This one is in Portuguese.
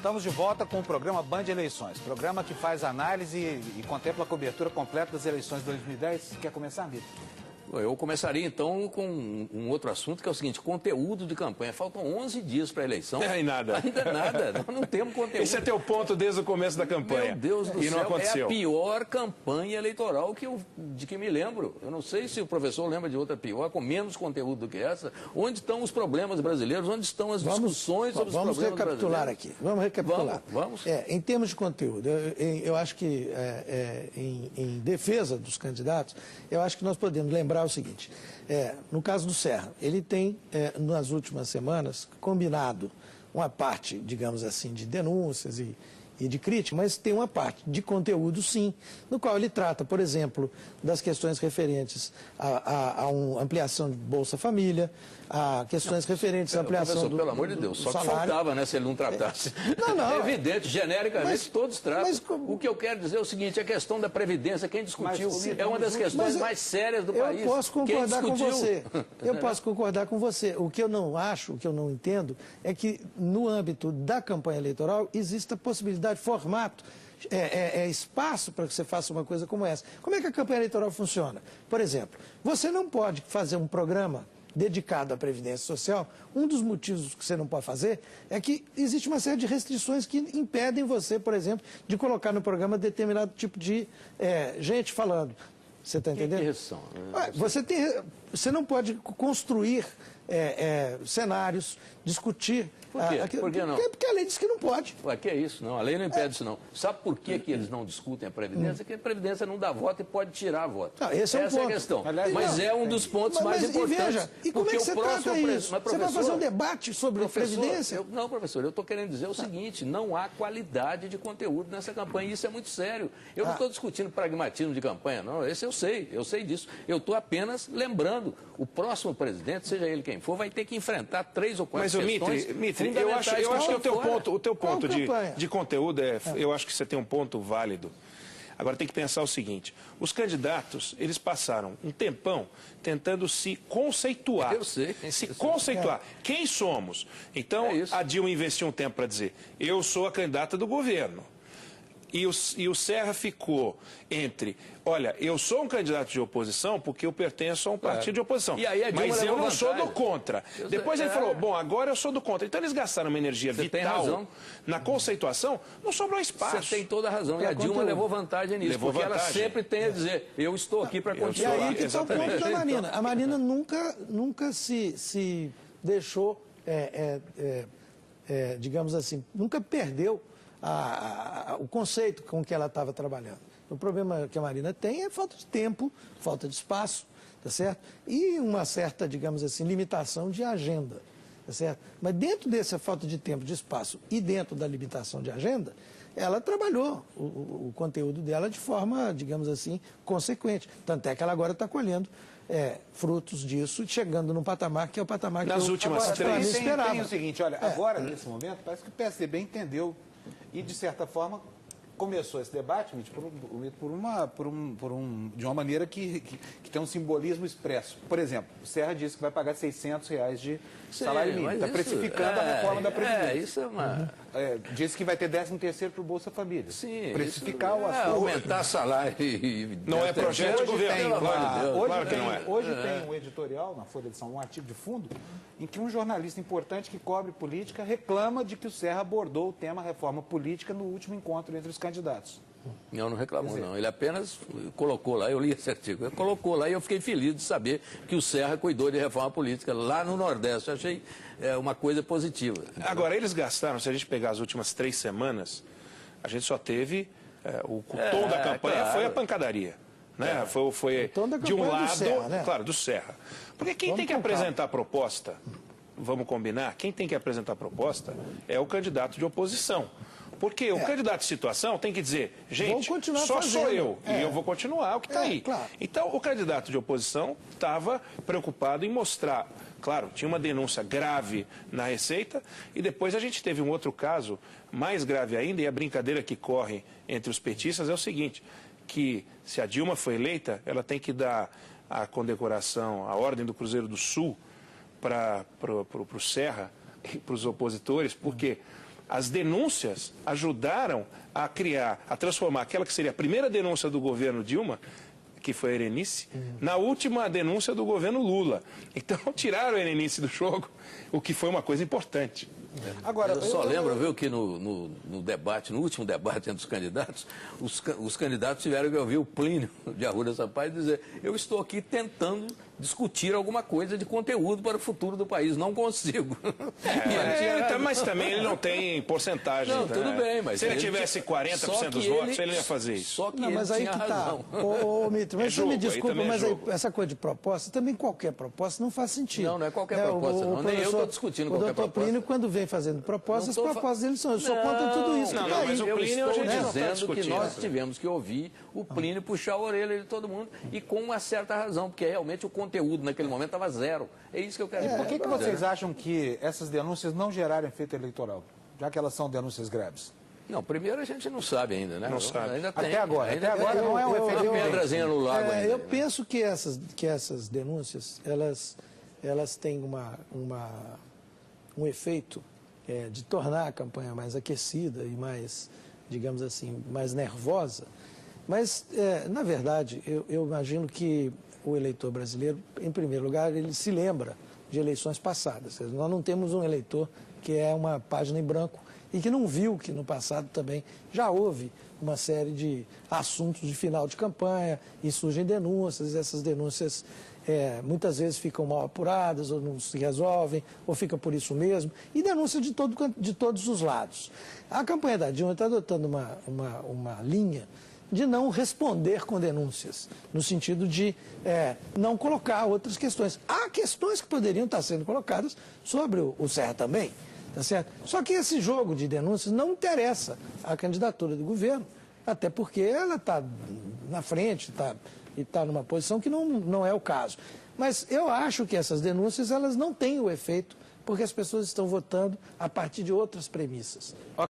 Estamos de volta com o programa Band Eleições, programa que faz análise e contempla a cobertura completa das eleições de 2010. Quer começar, Vitor? Eu começaria, então, com um outro assunto, que é o seguinte: conteúdo de campanha. Faltam 11 dias para a eleição. E nada. Ainda nada. Nós não temos conteúdo. Esse é teu ponto desde o começo da campanha. Meu Deus do céu. E não aconteceu. É a pior campanha eleitoral de que me lembro. Eu não sei se o professor lembra de outra pior, com menos conteúdo do que essa. Onde estão os problemas brasileiros? Onde estão as discussões sobre os problemas brasileiros? Vamos recapitular aqui. Vamos recapitular. Vamos. Em termos de conteúdo, eu acho que, em defesa dos candidatos, eu acho que nós podemos lembrar o seguinte. No caso do Serra, ele tem, nas últimas semanas, combinado uma parte, digamos assim, de denúncias e de crítica, mas tem uma parte de conteúdo, sim, no qual ele trata, por exemplo, das questões referentes a uma ampliação de Bolsa Família, a questões referentes à ampliação do pelo amor de Deus, só que faltava, né, se ele não tratasse. Não. É evidente, genericamente, todos tratam. Mas, o que eu quero dizer é o seguinte: a questão da Previdência, quem discutiu, é uma das questões mais sérias do país. Eu posso concordar com você. Eu posso concordar com você. O que eu não acho, o que eu não entendo, é que no âmbito da campanha eleitoral exista possibilidade, formato, espaço para que você faça uma coisa como essa. Como é que a campanha eleitoral funciona? Por exemplo, você não pode fazer um programa dedicado à Previdência Social. Um dos motivos que você não pode fazer é que existe uma série de restrições que impedem você, por exemplo, de colocar no programa determinado tipo de gente falando. Você está entendendo? Que restrição? Você não pode construir cenários, discutir... Por quê? Por que não? Porque a lei diz que não pode. Ué, que é isso? Não, a lei não impede isso, não. Sabe por que eles não discutem a Previdência? Porque a Previdência não dá voto e pode tirar voto. Esse é um Essa ponto. é a questão. Aliás, mas é um dos pontos mais importantes. E veja, e como é que você trata isso? Mas, você vai fazer um debate sobre Previdência? Não, professor, eu estou querendo dizer o seguinte: não há qualidade de conteúdo nessa campanha, e isso é muito sério. Eu não estou discutindo pragmatismo de campanha, não. Esse eu sei disso. Eu estou apenas lembrando: o próximo presidente, seja ele quem for, vai ter que enfrentar 3 ou 4 questões. Mas, Mitri, eu acho que o teu ponto de conteúdo, eu acho que você tem um ponto válido. Agora tem que pensar o seguinte: os candidatos, eles passaram um tempão tentando se conceituar. Eu sei. Se conceituar. Quem somos? Então, a Dilma investiu um tempo para dizer: eu sou a candidata do governo. E o Serra ficou entre: olha, eu sou um candidato de oposição porque eu pertenço a um partido de oposição, e aí a Dilma mas eu não sou vantagem. do contra. Depois ele falou: bom, agora eu sou do contra. Então eles gastaram uma energia vital na conceituação, não sobrou espaço. Você tem toda a razão. E a Dilma levou vantagem nisso, porque ela sempre tem a dizer: eu estou aqui para continuar. E aí que está o ponto da Marina. A Marina nunca se deixou, digamos assim, nunca perdeu o conceito com que ela estava trabalhando. O problema que a Marina tem é falta de tempo, falta de espaço, tá certo? E uma certa, digamos assim, limitação de agenda, tá certo? Mas dentro dessa falta de tempo, de espaço e dentro da limitação de agenda, ela trabalhou o conteúdo dela de forma, digamos assim, consequente. Tanto é que ela agora está colhendo frutos disso, chegando num patamar que é o patamar nas últimas três. Tem o seguinte, olha, agora, nesse momento, parece que o PSDB entendeu e, de certa forma, começou esse debate, de uma maneira que tem um simbolismo expresso. Por exemplo, o Serra disse que vai pagar R$600 de salário mínimo. Está precificando a reforma da Previdência. Isso é uma... disse que vai ter 13º para o Bolsa Família. Sim, precificar o assunto. Aumentar salário e... Não é projeto de governo, claro que não é. Hoje tem um editorial na Folha de São Paulo, um artigo de fundo, em que um jornalista importante que cobre política reclama de que o Serra abordou o tema reforma política no último encontro entre os candidatos. Não reclamou, não. Ele apenas colocou lá, eu li esse artigo, ele colocou lá e eu fiquei feliz de saber que o Serra cuidou de reforma política lá no Nordeste. Eu achei uma coisa positiva. Agora, eles gastaram, se a gente pegar as últimas 3 semanas, a gente só teve, o tom da campanha foi a pancadaria. Né? Foi de um lado, do Serra, né? Claro, do Serra. Porque quem tem que apresentar a proposta, vamos combinar, quem tem que apresentar a proposta é o candidato de oposição. Porque o candidato de situação tem que dizer: gente, só sou eu, e eu vou continuar o que está aí. Claro. Então, o candidato de oposição estava preocupado em mostrar. Claro, tinha uma denúncia grave na Receita, e depois a gente teve um outro caso mais grave ainda, e a brincadeira que corre entre os petistas é o seguinte: que se a Dilma foi eleita, ela tem que dar a condecoração, a Ordem do Cruzeiro do Sul para o Serra e para os opositores. Por quê? as denúncias ajudaram a transformar aquela que seria a primeira denúncia do governo Dilma, que foi a Erenice, na última denúncia do governo Lula. Então, tiraram a Erenice do jogo, o que foi uma coisa importante. Agora, eu só lembro, viu, que no debate, no último debate entre os candidatos, os candidatos tiveram que ouvir o Plínio de Arruda Sampaio dizer: eu estou aqui tentando discutir alguma coisa de conteúdo para o futuro do país, não consigo. Mas também ele não tem porcentagem. Não, tudo bem, mas se ele tivesse 40% dos votos, ele ia fazer isso. Só que não, mas ele aí tinha que razão. Ô, Mitro, mas você me desculpa, mas aí, essa coisa de proposta, também qualquer proposta não faz sentido. Não é qualquer proposta, não. Nem eu estou discutindo qualquer proposta. O doutor Plínio, quando vem fazendo propostas, as propostas dele são: eu sou contra tudo isso. Não, mas o Plínio, eu estou dizendo que nós tivemos que ouvir o Plínio puxar a orelha de todo mundo, e com uma certa razão, porque realmente o conteúdo naquele momento estava zero. É isso que eu quero dizer. Por que vocês acham que essas denúncias não geraram efeito eleitoral, já que elas são denúncias graves? Não, primeiro a gente não sabe ainda, né? Não sabe. Ainda tem, até agora não é um efeito. Uma pedrazinha no lago ainda. Eu penso que essas denúncias, elas têm um efeito de tornar a campanha mais aquecida e mais, digamos assim, mais nervosa. Mas, na verdade, eu imagino que o eleitor brasileiro, em primeiro lugar, ele se lembra de eleições passadas. Nós não temos um eleitor que é uma página em branco e que não viu que no passado também já houve uma série de assuntos de final de campanha e surgem denúncias, e essas denúncias muitas vezes ficam mal apuradas ou não se resolvem, ou fica por isso mesmo, e denúncias de todos os lados. A campanha da Dilma está adotando uma linha de não responder com denúncias, no sentido de não colocar outras questões. Há questões que poderiam estar sendo colocadas sobre o Serra também, tá certo? Só que esse jogo de denúncias não interessa à candidatura do governo, até porque ela está na frente e está numa posição que não é o caso. Mas eu acho que essas denúncias elas não têm o efeito, porque as pessoas estão votando a partir de outras premissas.